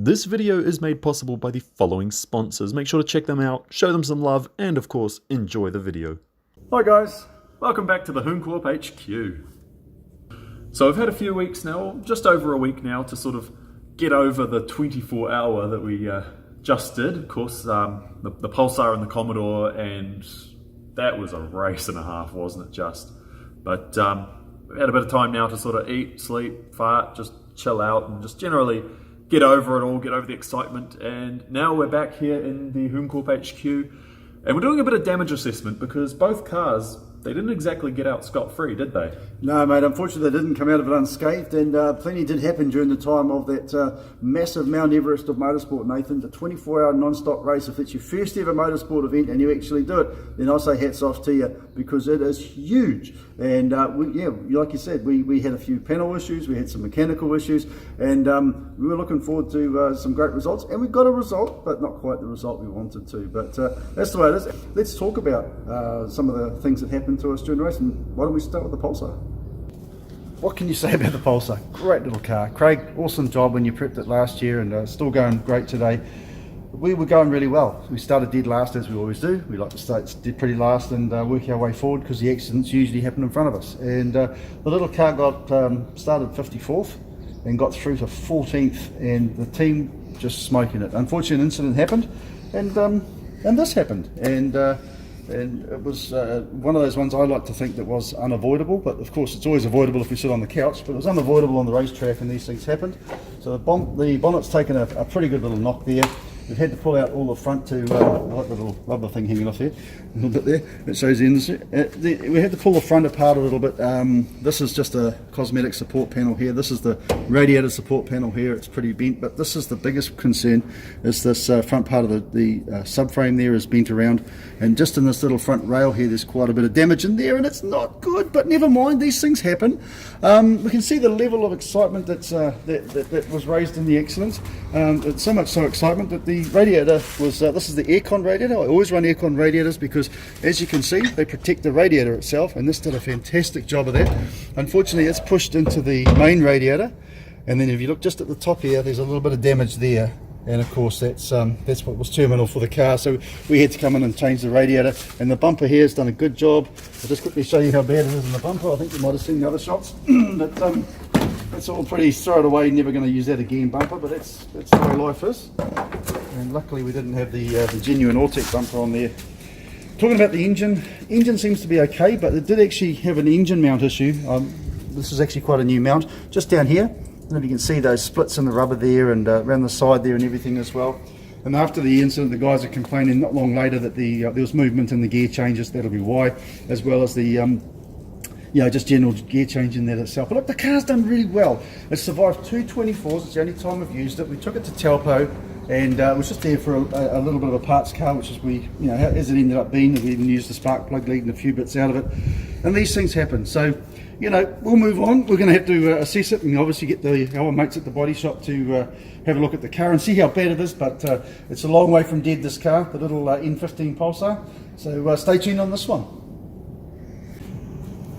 This video is made possible by the following sponsors. Make sure to check them out, show them some love, and of course, enjoy the video. Hi guys, welcome back to the Hooncorp HQ. So I've had a few weeks now, just over a week now, to sort of get over the 24-hour that we just did. Of course, the Pulsar and the Commodore, and that was a race and a half, wasn't it just? But we've had a bit of time now to sort of eat, sleep, fart, just chill out, and just generally get over it all, get over the excitement. And now we're back here in the Hooncorp HQ, and we're doing a bit of damage assessment because both cars, they didn't exactly get out scot-free, did they? No, mate, unfortunately they didn't come out of it unscathed, and plenty did happen during the time of that massive Mount Everest of motorsport, Nathan. The 24-hour non-stop race. If it's your first ever motorsport event and you actually do it, then I say hats off to you, because it is huge. And like you said, we had a few panel issues, we had some mechanical issues, and we were looking forward to some great results, and we got a result, but not quite the result we wanted to. But that's the way it is. Let's talk about some of the things that happened to us during the race, and why don't we start with the Pulsar? What can you say about the Pulsar? Great little car. Craig, awesome job when you prepped it last year, and still going great today. We were going really well. We started dead last, as we always do. We like to start dead pretty last and work our way forward, because the accidents usually happen in front of us. And the little car got started 54th and got through to 14th, and the team just smoking it. Unfortunately, an incident happened, and this happened, and it was one of those ones I like to think that was unavoidable, but of course it's always avoidable if we sit on the couch, but it was unavoidable on the racetrack, and these things happened. So the bonnet's taken a pretty good little knock there. We've had to pull out all the front to, I like the little rubber thing hanging off here, a little bit there, it shows the industry. We had to pull the front apart a little bit. This is just a cosmetic support panel here. This is the radiator support panel here. It's pretty bent, but this is the biggest concern, is this front part of the subframe there is bent around, and just in this little front rail here, there's quite a bit of damage in there, and it's not good, but never mind, these things happen. We can see the level of excitement that was raised in the accident. It's so much so excitement that the radiator was, this is the aircon radiator. I always run aircon radiators because, as you can see, they protect the radiator itself, and this did a fantastic job of that. Unfortunately, it's pushed into the main radiator, and then if you look just at the top here, there's a little bit of damage there, and of course that's what was terminal for the car, so we had to come in and change the radiator. And the bumper here has done a good job. I'll just quickly show you how bad it is in the bumper. I think you might have seen the other shots. But it's all pretty throw it away, never going to use that again bumper, but that's the way life is. And luckily we didn't have the genuine Ortec bumper on there. Talking about the engine seems to be okay, but it did actually have an engine mount issue. This is actually quite a new mount, just down here. I don't know if you can see those splits in the rubber there, and around the side there and everything as well. And after the incident, the guys are complaining not long later that there was movement in the gear changes. That'll be why, as well as the just general gear change in that itself. But look, the car's done really well. It survived 2 24s. It's the only time we've used it. We took it to Taupo, and it was just there for a little bit of a parts car, which is as it ended up being. We even used the spark plug lead and a few bits out of it. And these things happen. So, we'll move on. We're going to have to assess it, and obviously get our mates at the body shop to have a look at the car and see how bad it is. But it's a long way from dead, this car, the little N15 Pulsar. So stay tuned on this one.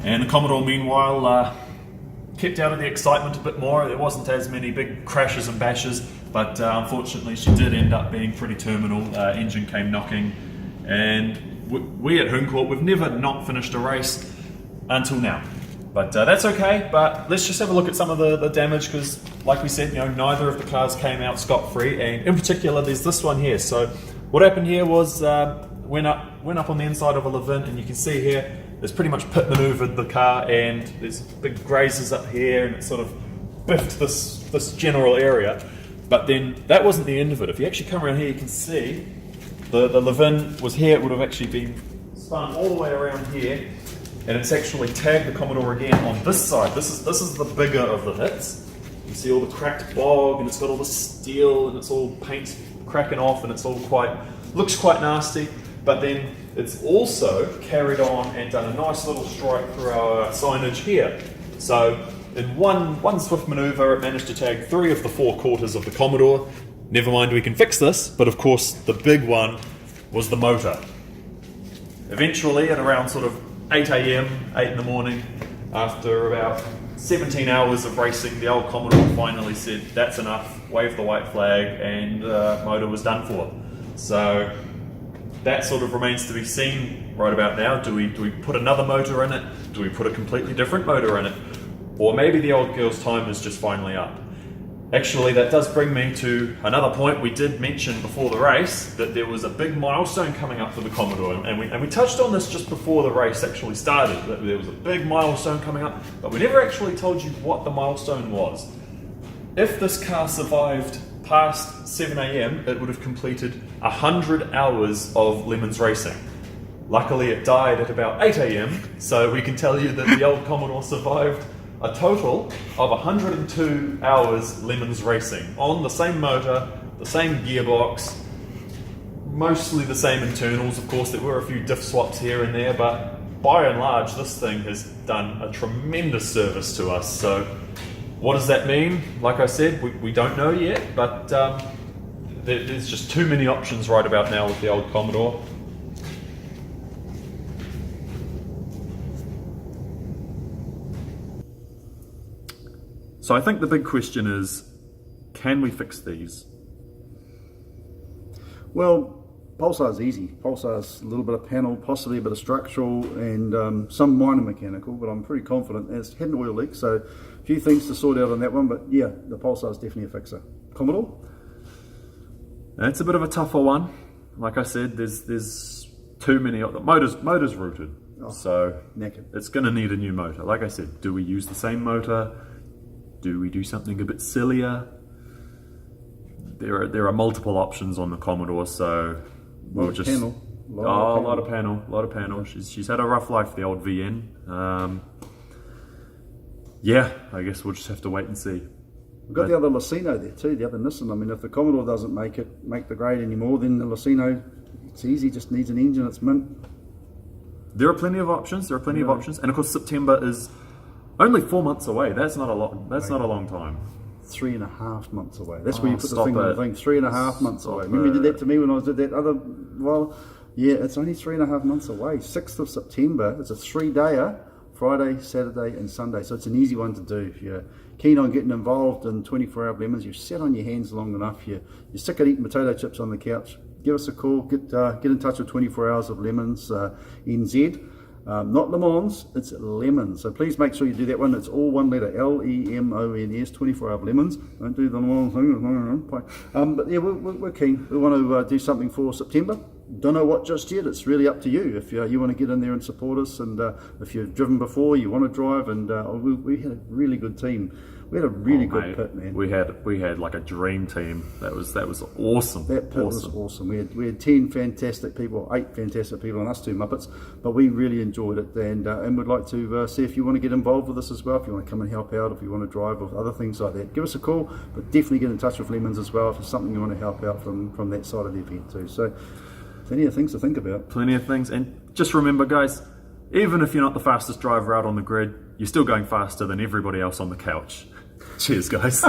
And the Commodore, meanwhile, kept out of the excitement a bit more. There wasn't as many big crashes and bashes, but unfortunately she did end up being pretty terminal. Engine came knocking, and we at Hooncorp, we've never not finished a race until now. But that's okay, but let's just have a look at some of the damage, because like we said, neither of the cars came out scot-free, and in particular there's this one here. So what happened here was went up on the inside of a Levin, and you can see here there's pretty much pit maneuvered the car, and there's big grazes up here, and it sort of biffed this general area. But then that wasn't the end of it. If you actually come around here, you can see the Levin was here. It would have actually been spun all the way around here, and it's actually tagged the Commodore again on this side. This is the bigger of the hits. You see all the cracked bog, and it's got all the steel, and it's all paint cracking off, and it's all looks quite nasty. But then it's also carried on and done a nice little strike through our signage here. So in one swift maneuver, it managed to tag 3 of the 4 quarters of the Commodore. Never mind, we can fix this, but of course the big one was the motor. Eventually, at around sort of 8 AM, 8 in the morning, after about 17 hours of racing, the old Commodore finally said, that's enough, waved the white flag, and motor was done for. So that sort of remains to be seen right about now. Do we put another motor in it? Do we put a completely different motor in it? Or maybe the old girl's time is just finally up. Actually, that does bring me to another point. We did mention before the race that there was a big milestone coming up for the Commodore, and we touched on this just before the race actually started, that there was a big milestone coming up, but we never actually told you what the milestone was. If this car survived past 7 AM, it would have completed 100 hours of Lemons racing. Luckily, it died at about 8 AM, so we can tell you that the old Commodore survived a total of 102 hours Lemons racing on the same motor, the same gearbox, mostly the same internals. Of course, there were a few diff swaps here and there, but by and large, this thing has done a tremendous service to us. So what does that mean? Like I said, we don't know yet, but there's just too many options right about now with the old Commodore. So I think the big question is, can we fix these? Well, Pulsar's easy. Pulsar's a little bit of panel, possibly a bit of structural, and some minor mechanical, but I'm pretty confident. It's had an oil leak, so a few things to sort out on that one, but yeah, the Pulsar's definitely a fixer. Commodore? That's a bit of a tougher one. Like I said, there's too many. The motor's rooted, so knackered. It's going to need a new motor. Like I said, do we use the same motor? Do we do something a bit sillier? There are multiple options on the Commodore, so we'll just panel. A lot of panel. She's had a rough life, the old VN. Yeah, I guess we'll just have to wait and see. We've got the other Lucino there too, the other Nissan. I mean, if the Commodore doesn't make the grade anymore, then the Lucino, it's easy, just needs an engine, it's mint. There are plenty of options. And of course, September is only 4 months away. That's not a lot. That's not a long time. 3.5 months away. That's where you put the finger on the thing. 3.5 months away. Stop Remember you did that to me when I did that other. Well, yeah, it's only 3.5 months away. 6th of September. It's a 3-dayer. Friday, Saturday, and Sunday. So it's an easy one to do. If you're keen on getting involved in 24-hour Lemons, you've sat on your hands long enough. You're sick of eating potato chips on the couch. Give us a call. Get in touch with 24 Hours of Lemons NZ. Not Le Mans, it's Lemons. So please make sure you do that one. It's all one letter, LEMONS, 24 Hour of Lemons. Don't do the Le Mans thing. But yeah, we're keen. We want to do something for September. Don't know what just yet. It's really up to you. If you want to get in there and support us, and if you've driven before, you want to drive, and we had a really good team. We had a really good pit, man. We had like a dream team. That was awesome. That pit was awesome. We had 10 fantastic people, 8 fantastic people, and us 2 Muppets. But we really enjoyed it, and would like to see if you want to get involved with us as well. If you want to come and help out, if you want to drive, or other things like that, give us a call. But definitely get in touch with Lemons as well if there's something you want to help out from that side of the event too. So plenty of things to think about. Plenty of things, and just remember, guys, even if you're not the fastest driver out on the grid, you're still going faster than everybody else on the couch. Cheers, guys.